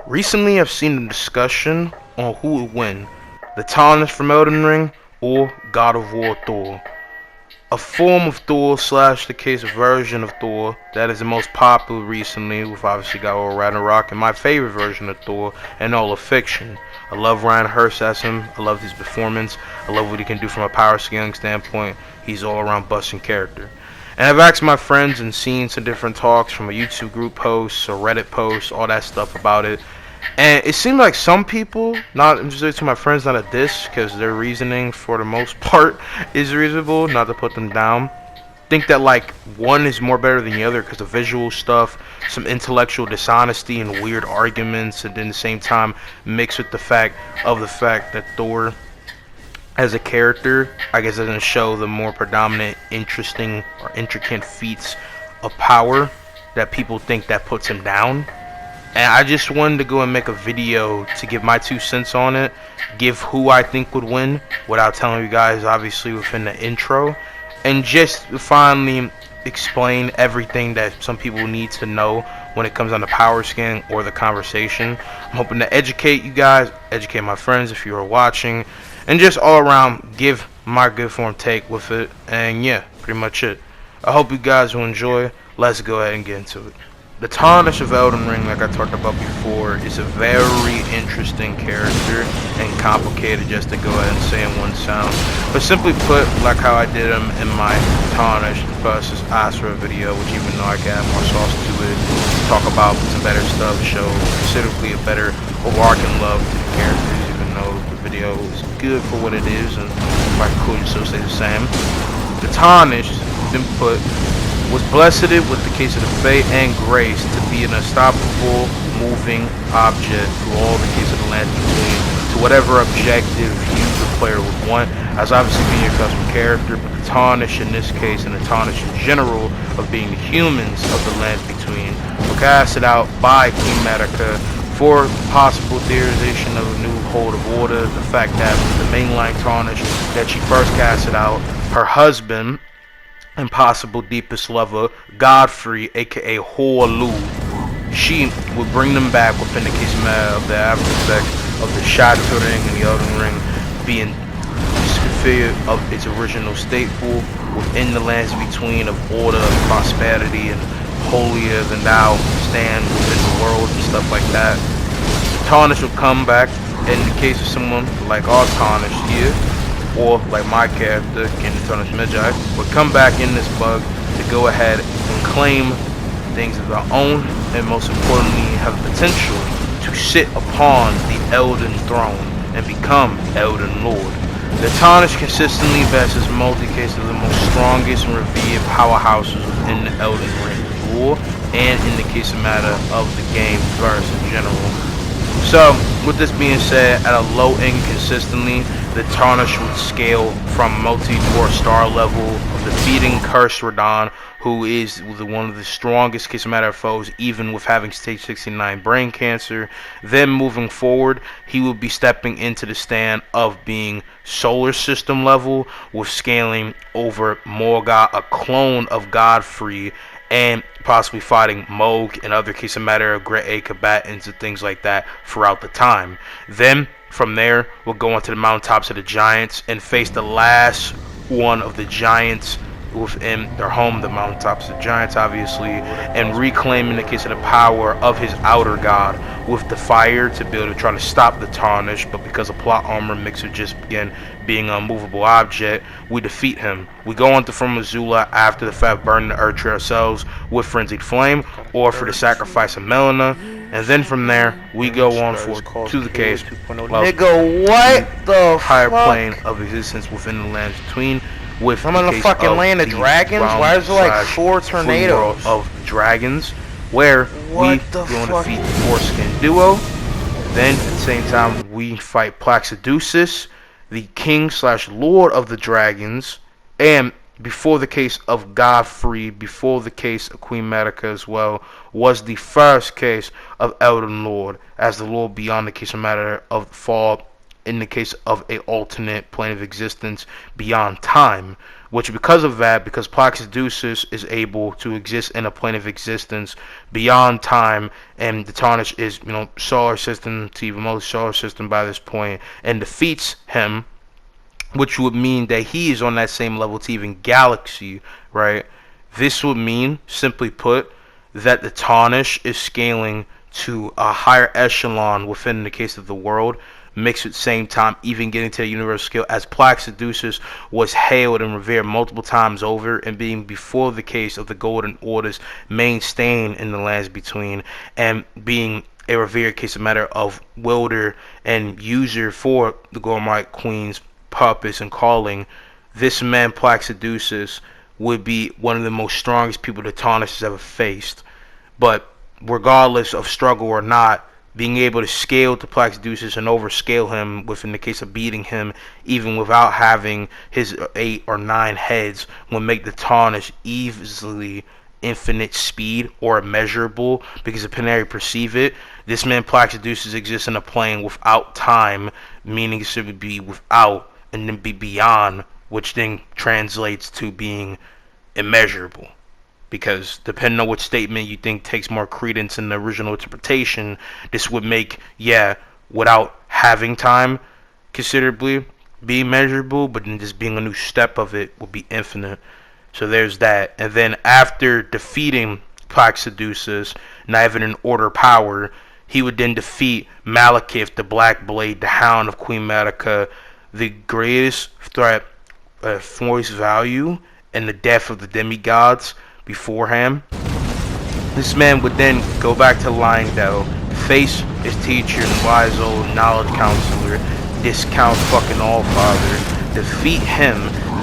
Recently, I've seen a discussion on who would win, the Tarnished from Elden Ring or God of War Thor. A form of Thor slash the case version of Thor that is the most popular recently. We've obviously got Thor Ragnarok and my favorite version of Thor and all of fiction. I love Ryan Hurst as him. I love his performance. I love what he can do from a power scaling standpoint. He's all around busting character. And I've asked my friends and seen some different talks from a YouTube group posts or Reddit posts, all that stuff about it. And it seemed like some people, not just to my friends, not at this, because their reasoning for the most part is reasonable, not to put them down, think that like one is more better than the other because of visual stuff, some intellectual dishonesty and weird arguments, and then at the same time mixed with the fact that Thor as a character, I guess, doesn't show the more predominant, interesting or intricate feats of power that people think that puts him down. And I just wanted to go and make a video to give my 2 cents on it, give who I think would win without telling you guys obviously within the intro, and just finally explain everything that some people need to know when it comes down to power scaling or the conversation. I'm hoping to educate you guys, educate my friends if you are watching, and just all around give my good form take with it. And yeah, pretty much it. I hope you guys will enjoy. Let's go ahead and get into it. The Tarnished of Elden Ring, like I talked about before, is a very interesting character and complicated, just to go ahead and say in one sound. But simply put, like how I did him in my Tarnished versus Asura video, which even though I can add more sauce to it, talk about some better stuff, show considerably a better overarching love to the characters, even though the video is good for what it is, and if I could still say the same. The Tarnished, simply put, was blessed with the case of the fate and grace to be an unstoppable, moving object through all the case of the land between to whatever objective you, the player, would want, as obviously being your custom character, but the Tarnished in this case and the Tarnished in general of being the humans of the land between were casted out by Queen Medica for possible theorization of a new hold of order. The fact that the mainline Tarnished that she first casted out, her husband and possible deepest lover, Godfrey, aka Horlu, she would bring them back within the case of the after effect of the shattering and the Elden Ring being disfigured of its original staple within the lands between of order, prosperity, and holier than thou stand within the world and stuff like that. Tarnished would come back in the case of someone like our Tarnished here, or like my character, Ken the Tarnished Magi, would come back in this bug to go ahead and claim things of their own, and most importantly have the potential to sit upon the Elden Throne and become Elden Lord. The Tarnished consistently versus multi-case of the most strongest and revered powerhouses within the Elden Ring lore, and in the case of matter of the game verse in general. So, with this being said, at a low end consistently, the Tarnished would scale from multi-4 star level of defeating Cursed Radon, who is one of the strongest case matter foes, even with having stage 69 brain cancer. Then moving forward, he would be stepping into the stand of being solar system level, with scaling over Morgoth, a clone of Godfrey, and possibly fighting Moog and other case of matter of Great A combatants and things like that throughout the time. Then from there, we'll go onto the mountaintops of the giants and face the last one of the giants within their home, the mountaintops of the giants, obviously, and reclaiming the case of the power of his outer god with the fire to be able to try to stop the Tarnished. But because of plot armor mixed with just again being an unmovable object, we defeat him. We go on to from Missoula after the fact, burning the earth tree ourselves with frenzied flame, or for the sacrifice of Melina, and then from there we go on to the case of Nigga, what the higher fuck? plane of existence within the lands between. With I'm in the fucking land of dragons? Why is there like 4 tornadoes? Of dragons, where we go and defeat the Foreskin duo. Then at the same time we fight Plaxidusis, the king slash lord of the dragons, and before the case of Godfrey, before the case of Queen Medica as well, was the first case of Elden Lord, as the Lord beyond the case of matter of fall, in the case of a alternate plane of existence beyond time, which because of that, because Placideusis is able to exist in a plane of existence beyond time, and the Tarnished is, solar system to even most solar system by this point, and defeats him, which would mean that he is on that same level to even galaxy, right? This would mean, simply put, that the Tarnished is scaling to a higher echelon within the case of the world, mixed at the same time even getting to the universal scale, as Placideusis was hailed and revered multiple times over, and being before the case of the Golden Order's main stain in the lands between, and being a revered case of matter of wielder and user for the Gormite Queen's purpose and calling. This man Placideusis would be one of the most strongest people the Tarnished has ever faced. But regardless of struggle or not, being able to scale to Placideusis and overscale him within the case of beating him, even without having his 8 or 9 heads, would make the Tarnished easily infinite speed or immeasurable, because if Panari perceive it, this man Placideusis exists in a plane without time, meaning it should be without and then be beyond, which then translates to being immeasurable. Because depending on which statement you think takes more credence in the original interpretation, this would make, without having time considerably be measurable, but then just being a new step of it would be infinite. So there's that. And then after defeating Placideusis, not having an order power, he would then defeat Malekith, the Black Blade, the Hound of Queen Medica, the greatest threat for his value, and the death of the demigods beforehand. This man would then go back to Lionel, face his teacher and wise old knowledge counselor, discount fucking Allfather, defeat him,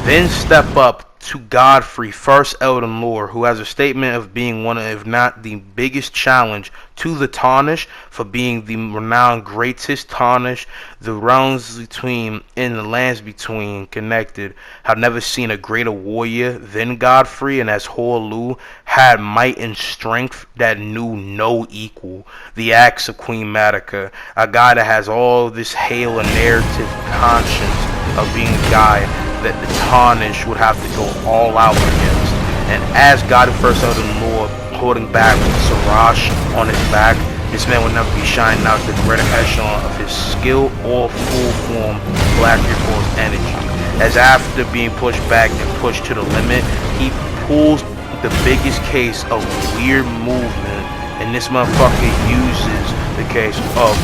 then step up to Godfrey, first Elden Lord, who has a statement of being one of, if not the biggest challenge to the Tarnished, for being the renowned greatest Tarnished the realms between and the lands between connected, have never seen a greater warrior than Godfrey, and as Horlu had might and strength that knew no equal. The acts of Queen Medica, a guy that has all this hail and narrative conscience of being a guy that the Tarnished would have to go all out against. And as God the First Elden Lord, holding back with Sarash on his back, this man would never be shining out the greater echelon of his skill or full form Black Force energy. As after being pushed back and pushed to the limit, he pulls the biggest case of weird movement, and this motherfucker uses the case of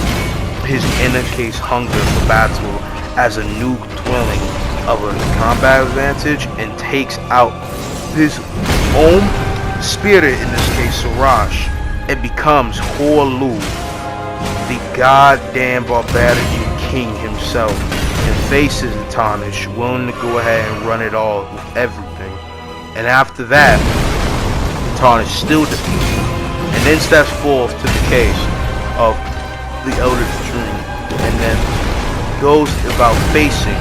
his inner case hunger for battle as a new dwelling of a combat advantage, and takes out his own spirit, in this case Sarash, and becomes Horlu, the goddamn barbarian king himself, and faces the Tarnished, willing to go ahead and run it all with everything. And after that, the Tarnished still defeated, and then steps forth to the case of the Elder Dream, and then goes about facing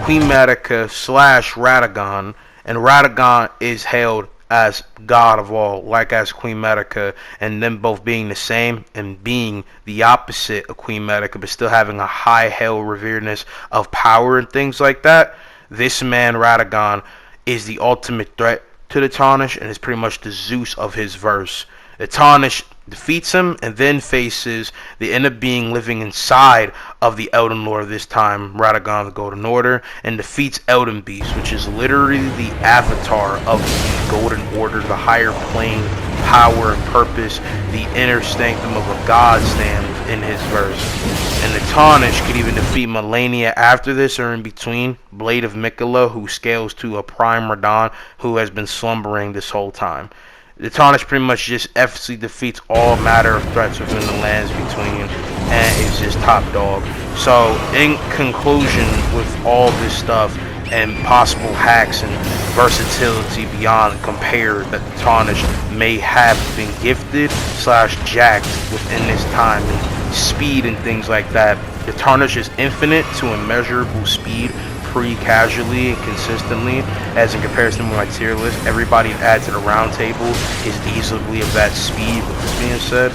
Queen Medica / Radagon, and Radagon is hailed as God of all, like as Queen Medica, and them both being the same and being the opposite of Queen Medica, but still having a high hail reveredness of power and things like that. This man Radagon is the ultimate threat to the Tarnished, and is pretty much the Zeus of his verse. The Tarnished defeats him, and then faces the inner being living inside of the Elden Lord, this time Radagon the Golden Order, and defeats Elden Beast, which is literally the avatar of the Golden Order, the higher plane, power and purpose, the inner sanctum of a god stands in his verse. And the Tarnished could even defeat Melania after this or in between, Blade of Mikola, who scales to a Prime Radon, who has been slumbering this whole time. The Tarnished pretty much just effortlessly defeats all matter of threats within the lands between, and is just top dog. So, in conclusion, with all this stuff and possible hacks and versatility beyond compare that the Tarnished may have been gifted / jacked within this time, and speed and things like that, the Tarnished is infinite to immeasurable speed, pretty casually and consistently, as in comparison with my tier list. Everybody added to the round table is easily of that speed, with this being said,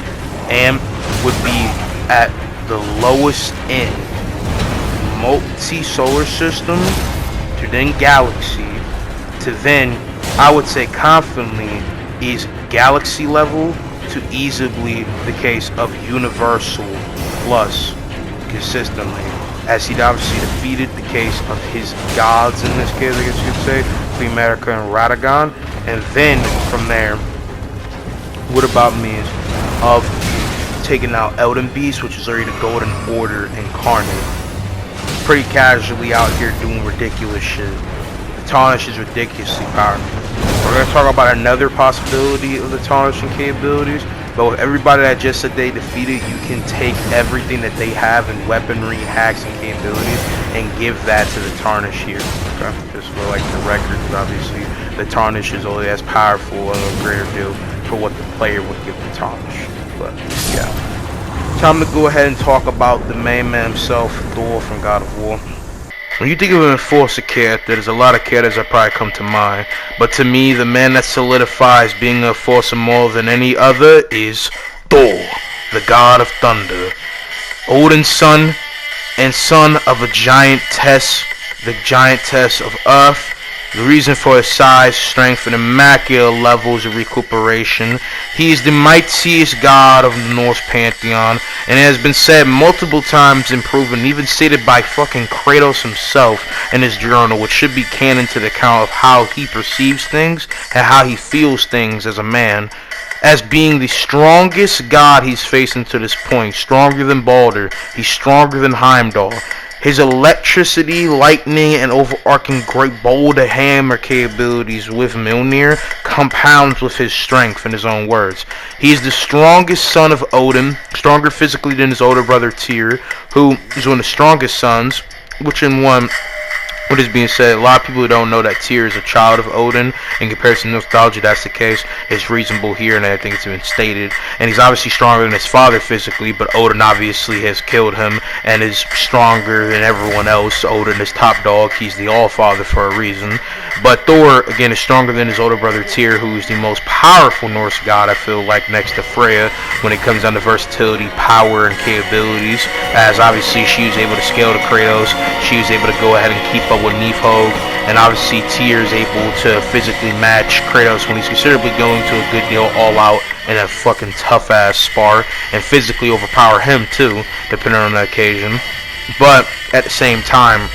and would be at the lowest end multi-solar system to then galaxy, to then, I would say confidently, is galaxy level to easily the case of universal plus consistently, as he'd obviously defeated the case of his gods in this case, I guess you could say, Queen America and Radagon. And then from there, what about means of taking out Elden Beast, which is already the Golden Order incarnate, pretty casually out here doing ridiculous shit. The Tarnished is ridiculously powerful. We're going to talk about another possibility of the Tarnishing capabilities, but with everybody that just said they defeated, you can take everything that they have in weaponry, hacks, and capabilities and give that to the Tarnished here. Okay? Just for like the record, obviously the Tarnished is only as powerful and a greater deal for what the player would give the Tarnished. But yeah, time to go ahead and talk about the main man himself, Thor from God of War. When you think of an enforcer character, there's a lot of characters that probably come to mind. But to me, the man that solidifies being an enforcer more than any other is Thor, the god of thunder. Odin's son and son of a giantess, the giantess of Earth. The reason for his size, strength, and immaculate levels of recuperation. He is the mightiest god of the Norse pantheon, and it has been said multiple times and proven, even stated by fucking Kratos himself in his journal, which should be canon to the account of how he perceives things and how he feels things as a man, as being the strongest god he's facing to this point. Stronger than Baldur, he's stronger than Heimdall. His electricity, lightning, and overarching great boulder hammer capabilities with Mjolnir compounds with his strength, in his own words. He is the strongest son of Odin, stronger physically than his older brother Tyr, who is one of the strongest sons, which in one, what is being said, a lot of people don't know that Tyr is a child of Odin. In comparison to nostalgia, that's the case. It's reasonable here, and I think it's been stated. And he's obviously stronger than his father physically, but Odin obviously has killed him and is stronger than everyone else. Odin is top dog. He's the All-Father for a reason. But Thor, again, is stronger than his older brother Tyr, who is the most powerful Norse god, I feel like, next to Freya, when it comes down to versatility, power, and capabilities. As obviously she was able to scale to Kratos, she was able to go ahead and keep up with Niflheim, and obviously Tyr is able to physically match Kratos when he's considerably going to a good deal all out in a fucking tough ass spar, and physically overpower him too, depending on the occasion. But at the same time,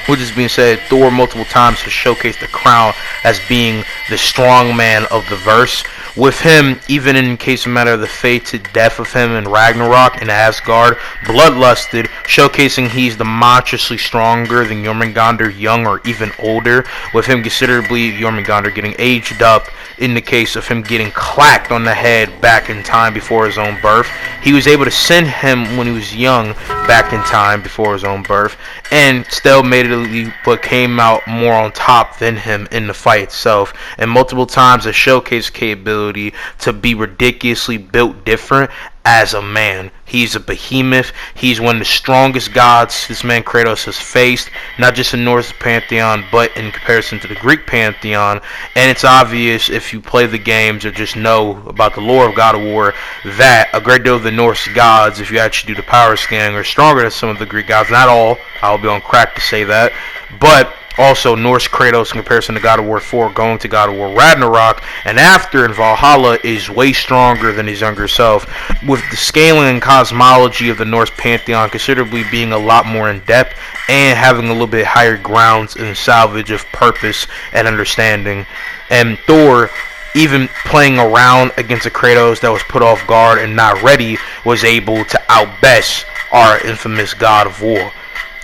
which is being said, Thor multiple times has showcased the crown as being the strong man of the verse. With him, even in case of matter of the fated death of him in Ragnarok in Asgard, bloodlusted, showcasing he's the monstrously stronger than Jormungandr, young or even older, with him considerably Jormungandr getting aged up in the case of him getting clacked on the head back in time before his own birth. He was able to send him when he was young back in time before his own birth, and still made it, but came out more on top than him in the fight itself, and multiple times a showcase capability to be ridiculously built different as a man. He's a behemoth. He's one of the strongest gods this man Kratos has faced, not just in Norse pantheon, but in comparison to the Greek pantheon. And it's obvious if you play the games or just know about the lore of God of War that a great deal of the Norse gods, if you actually do the power scaling, are stronger than some of the Greek gods. Not all, I'll be on crack to say that, but also Norse Kratos in comparison to God of War 4 going to God of War Ragnarok and after in Valhalla is way stronger than his younger self, with the scaling and cosmology of the Norse pantheon considerably being a lot more in depth and having a little bit higher grounds in salvage of purpose and understanding. And Thor, even playing around against a Kratos that was put off guard and not ready, was able to outbest our infamous God of War.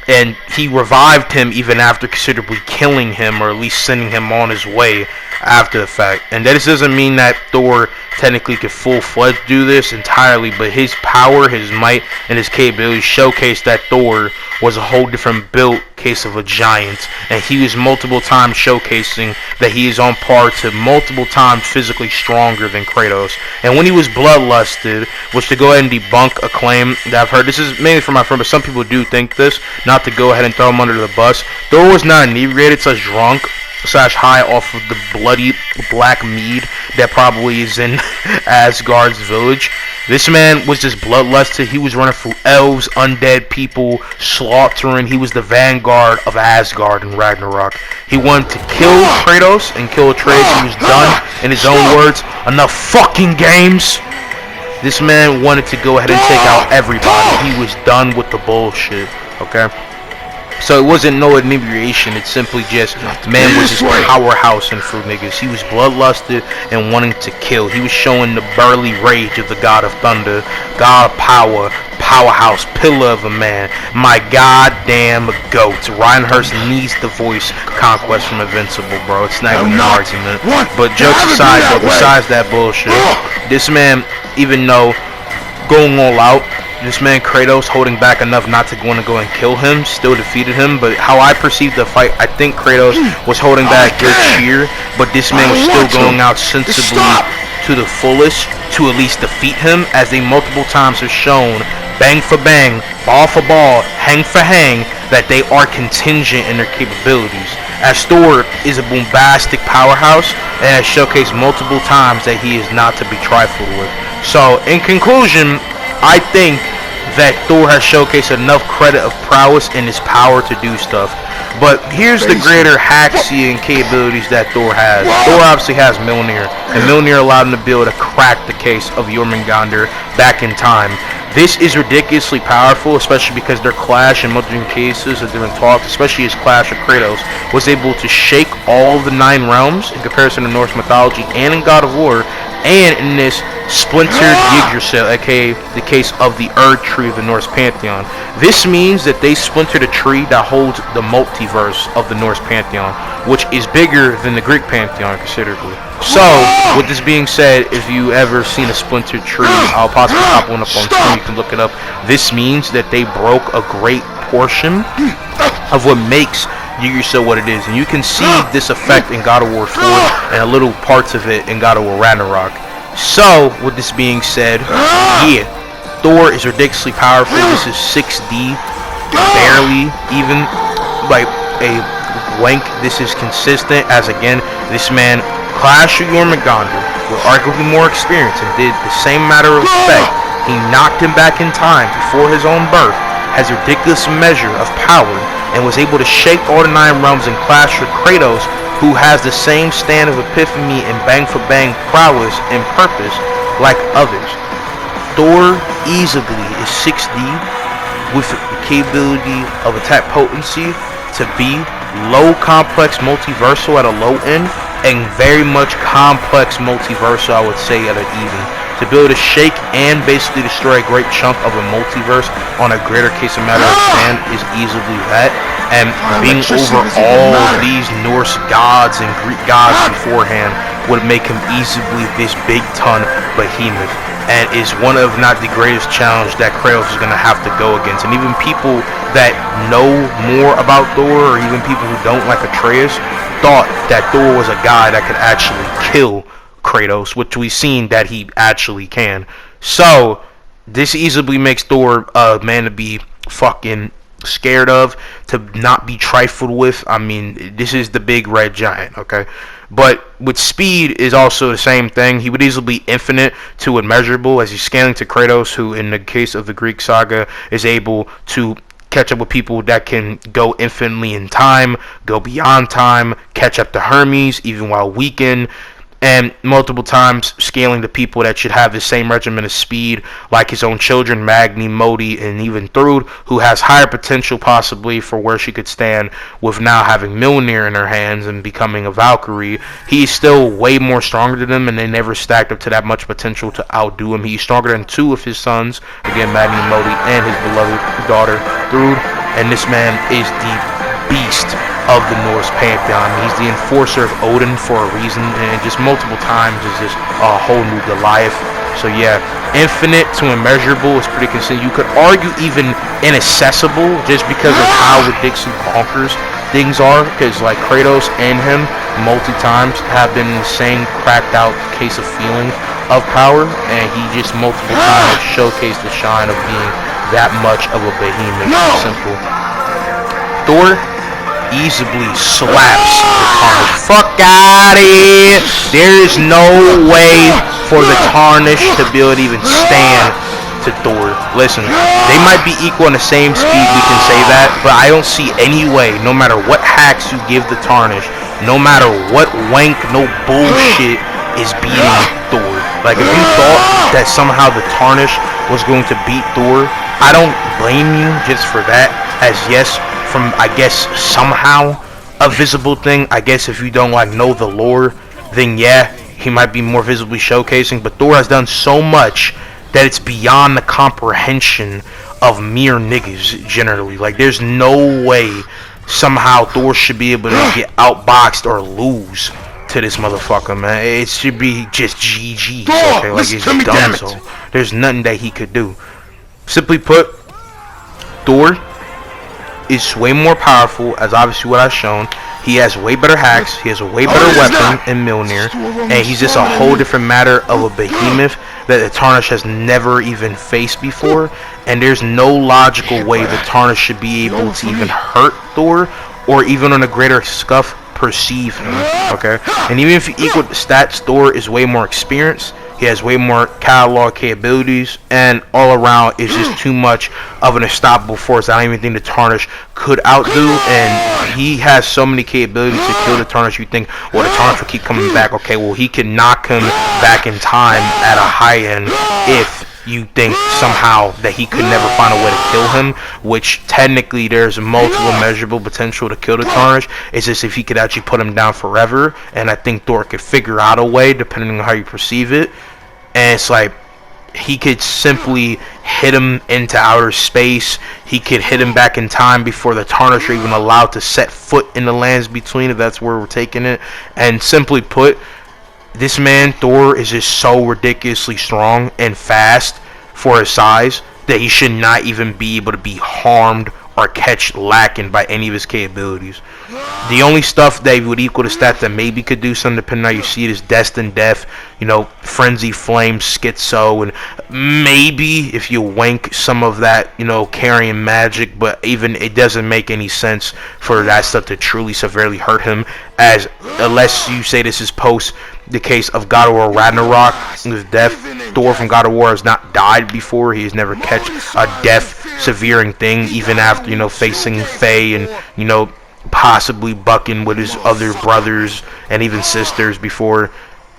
And he revived him even after considerably killing him, or at least sending him on his way after the fact. And that doesn't mean that Thor technically could full-fledged do this entirely, but his power, his might, and his capabilities showcased that Thor was a whole different built case of a giant, and he was multiple times showcasing that he is on par to multiple times physically stronger than Kratos. And when he was bloodlusted, which to go ahead and debunk a claim that I've heard, this is mainly from my friend, but some people do think this, not to go ahead and throw him under the bus, Thor was not inebriated / drunk / high off of the bloody black mead that probably is in Asgard's village. This man was just bloodlusted. He was running through elves, undead people, slaughtering. He was the vanguard of Asgard in Ragnarok. He wanted to kill Kratos and kill Atreus. He was done, in his own words, enough fucking games. This man wanted to go ahead and take out everybody. He was done with the bullshit, okay? So it wasn't no inebriation, it's simply just, man was just powerhousing through niggas. He was bloodlusted and wanting to kill. He was showing the burly rage of the god of thunder, god of power, powerhouse, pillar of a man, my goddamn goat. Reinhurst needs the voice conquest from Invincible, bro. It's not even an argument. But jokes aside, though, besides that bullshit, this man, even though going all out, this man Kratos holding back enough not to want to go and kill him, still defeated him. But how I perceived the fight, I think Kratos was holding back good cheer, but this man was still going out sensibly to the fullest to at least defeat him, as they multiple times have shown, bang for bang, ball for ball, hang for hang, that they are contingent in their capabilities. As Thor is a bombastic powerhouse and has showcased multiple times that he is not to be trifled with. So, in conclusion, I think that Thor has showcased enough credit of prowess in his power to do stuff. But here's the greater hack-seeing capabilities that Thor has. Thor obviously has Mjolnir, and Mjolnir allowed him to be able to crack the case of Jormungandr back in time. This is ridiculously powerful, especially because their clash in multiple cases of different talks, especially his clash with Kratos, was able to shake all of the 9 realms in comparison to Norse mythology and in God of War, and in this splintered Yggdrasil, aka the case of the Erd tree of the Norse pantheon. This means that they splintered a tree that holds the multiverse of the Norse pantheon, which is bigger than the Greek pantheon considerably. So, with this being said, if you ever seen a splintered tree, I'll possibly pop one up on screen, you can look it up. This means that they broke a great portion of what makes Yggdrasil what it is, and you can see this effect in God of War 4 and a little parts of it in God of War Ragnarok. So, with this being said, yeah, Thor is ridiculously powerful. This is 6D, barely even like a blank. This is consistent, as again, this man clashed with Jormungandr with arguably more experience and did the same matter of effect. He knocked him back in time before his own birth, has a ridiculous measure of power, and was able to shake all the 9 realms and clash with Kratos, who has the same stand of epiphany and bang for bang prowess and purpose like others. Thor easily is 6D with the capability of attack potency to be low complex multiversal at a low end and very much complex multiversal, I would say, at an even. To be able to shake and basically destroy a great chunk of a multiverse on a greater case of matter of stand is easily that. And being over all these Norse gods and Greek gods beforehand would make him easily this big ton behemoth, and is one of, not the greatest challenge that Kratos is going to have to go against. And even people that know more about Thor, or even people who don't like Atreus, thought that Thor was a guy that could actually kill Kratos, which we've seen that he actually can. So this easily makes Thor a man to be fucking scared of, to not be trifled with. I mean, this is the big red giant, okay? But with speed is also the same thing. He would easily be infinite to immeasurable, as he's scaling to Kratos, who in the case of the Greek saga is able to catch up with people that can go infinitely in time, go beyond time, catch up to Hermes even while weakened, and multiple times scaling to people that should have the same regimen of speed, like his own children, Magni, Modi, and even Thrud, who has higher potential possibly for where she could stand with now having Mjolnir in her hands and becoming a Valkyrie. He's still way more stronger than them, and they never stacked up to that much potential to outdo him. He's stronger than 2 of his sons, again, Magni, Modi, and his beloved daughter, Thrud, and this man is the beast of the Norse pantheon. He's the enforcer of Odin for a reason, and just multiple times is just a whole new Goliath. So yeah, infinite to immeasurable is pretty consistent. You could argue even inaccessible, just because of how ridiculously bonkers things are, because like Kratos and him multi times have been in the same cracked out case of feeling of power, and he just multiple times showcased the shine of being that much of a behemoth. Simple. Thor easily slaps the comic. Fuck out of here. There is no way for the Tarnished to be able to even stand to Thor. Listen, they might be equal in the same speed, we can say that, but I don't see any way, no matter what hacks you give the Tarnished, no matter what wank, no bullshit is beating Thor. Like, if you thought that somehow the Tarnished was going to beat Thor, I don't blame you just for that, as yes, from, I guess, somehow a visible thing. I guess if you don't, like, know the lore, then yeah, he might be more visibly showcasing, but Thor has done so much that it's beyond the comprehension of mere niggas generally. Like, there's no way somehow Thor should be able to get outboxed or lose to this motherfucker, man. It should be just GG. Okay, like, it's done so. There's nothing that he could do. Simply put, Thor is way more powerful, as obviously what I've shown. He has way better hacks, he has a way better weapon in Mjolnir, and he's just a whole different matter of a behemoth that the Tarnished has never even faced before, and there's no logical way the Tarnished should be able to even hurt Thor, or even on a greater scuff, perceive him, okay? And even if you equal the stats, Thor is way more experienced, he has way more catalog capabilities, and all around is just too much of an unstoppable force. I don't even think the Tarnished could outdo, and he has so many capabilities to kill the Tarnished. You think, well, the Tarnished will keep coming back. Okay, well, he can knock him back in time at a high end if you think somehow that he could never find a way to kill him, which technically there's multiple measurable potential to kill the Tarnished. It's just if he could actually put him down forever, and I think Thor could figure out a way depending on how you perceive it. And it's like he could simply hit him into outer space. He could hit him back in time before the Tarnished are even allowed to set foot in the lands between, if that's where we're taking it. And simply put, this man, Thor, is just so ridiculously strong and fast for his size that he should not even be able to be harmed or catch lacking by any of his capabilities. The only stuff that would equal the stat that maybe could do something, depending on how you see it, is Destined Death, you know, Frenzy Flame, Schizo, and maybe if you wank some of that, you know, carrying magic, but even it doesn't make any sense for that stuff to truly severely hurt him, as unless you say this is post the case of God of War Ragnarok with death. Thor from God of War has not died before. He has never catch a death severing thing, even after, you know, facing Faye and, you know, possibly bucking with his other brothers and even sisters before.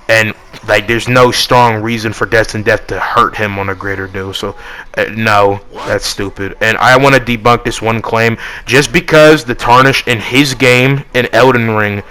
And like, there's no strong reason for Destined Death to hurt him on a greater deal. So no, that's stupid. And I want to debunk this one claim. Just because the Tarnished in his game in Elden Ring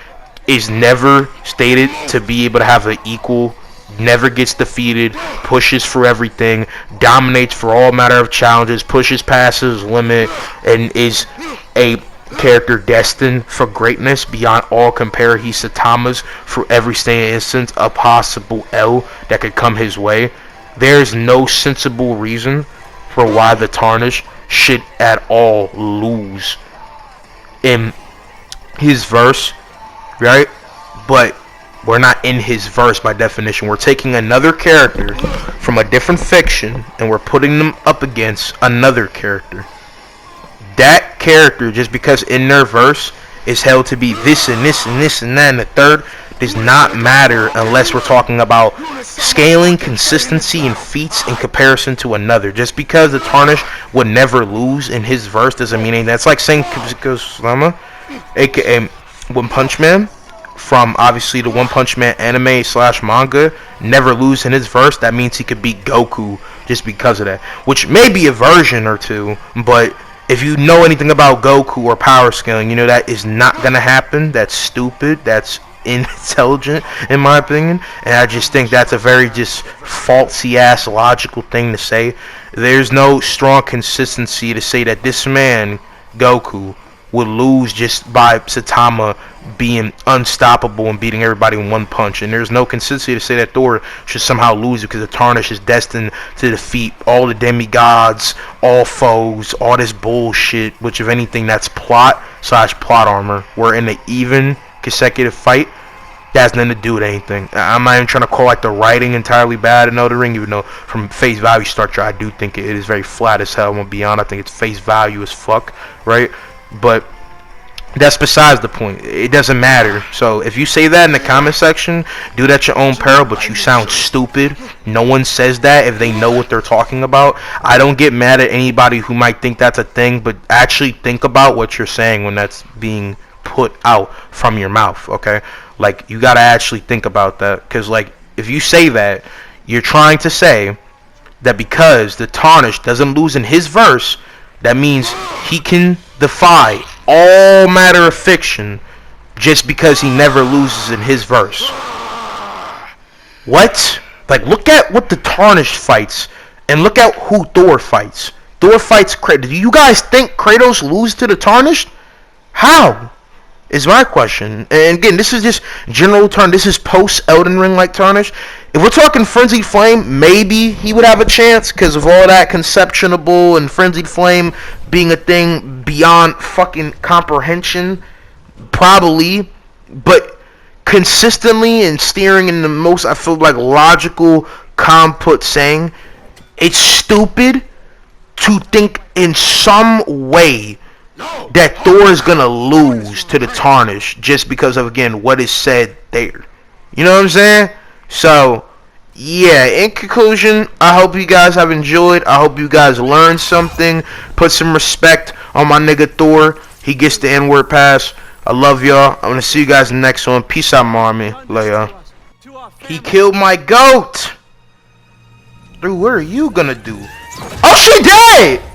is never stated to be able to have an equal, never gets defeated, pushes for everything, dominates for all matter of challenges, pushes past his limit, and is a character destined for greatness beyond all compare. He's Saitama's for every single instance a possible L that could come his way. There's no sensible reason for why the Tarnished should at all lose in his verse, right? But we're not in his verse by definition. We're taking another character from a different fiction and we're putting them up against another character. That character, just because in their verse is held to be this and this and this and that and the third, does not matter unless we're talking about scaling, consistency, and feats in comparison to another. Just because the Tarnished would never lose in his verse doesn't mean anything. That's like saying Kusama, aka One Punch Man, from obviously the One Punch Man anime / manga, never lose in his verse. That means he could beat Goku just because of that, which may be a version or two, but if you know anything about Goku or power scaling, you know that is not gonna happen. That's stupid. That's unintelligent, in my opinion. And I just think that's a very just falsy ass logical thing to say. There's no strong consistency to say that this man, Goku, would lose just by Saitama being unstoppable and beating everybody in one punch. And there's no consistency to say that Thor should somehow lose because the Tarnished is destined to defeat all the demigods, all foes, all this bullshit, which if anything, that's plot / plot armor. We're in an even consecutive fight. That has nothing to do with anything. I'm not even trying to call like the writing entirely bad in Elden Ring, even though from face value structure I do think it is very flat as hell. I'm gonna be honest, I think it's face value as fuck, right? But That's besides the point. It doesn't matter. So if you say that in the comment section, do it at your own peril, but you sound stupid. No one says that if they know what they're talking about. I don't get mad at anybody who might think that's a thing, but actually think about what you're saying when that's being put out from your mouth, okay? Like, you gotta actually think about that. Because, like, if you say that, you're trying to say that because the Tarnished doesn't lose in his verse, that means he can defy all matter of fiction just because he never loses in his verse. What? Like, look at what the Tarnished fights, and look at who Thor fights. Thor fights Kratos. Do you guys think Kratos loses to the Tarnished? How? Is my question. And again, this is just general turn. This is post Elden Ring like Tarnished. If we're talking Frenzied Flame, maybe he would have a chance because of all that conceptionable and Frenzied Flame being a thing beyond fucking comprehension. Probably. But consistently and steering in the most, I feel like, logical, calm put saying, it's stupid to think in some way that Thor is gonna lose to the Tarnished just because of, again, what is said there. You know what I'm saying? So, yeah, in conclusion, I hope you guys have enjoyed. I hope you guys learned something. Put some respect on my nigga Thor. He gets the N-word pass. I love y'all. I'm gonna see you guys in the next one. Peace out, my army. Later. He killed my goat. Dude, what are you gonna do? Oh, she dead!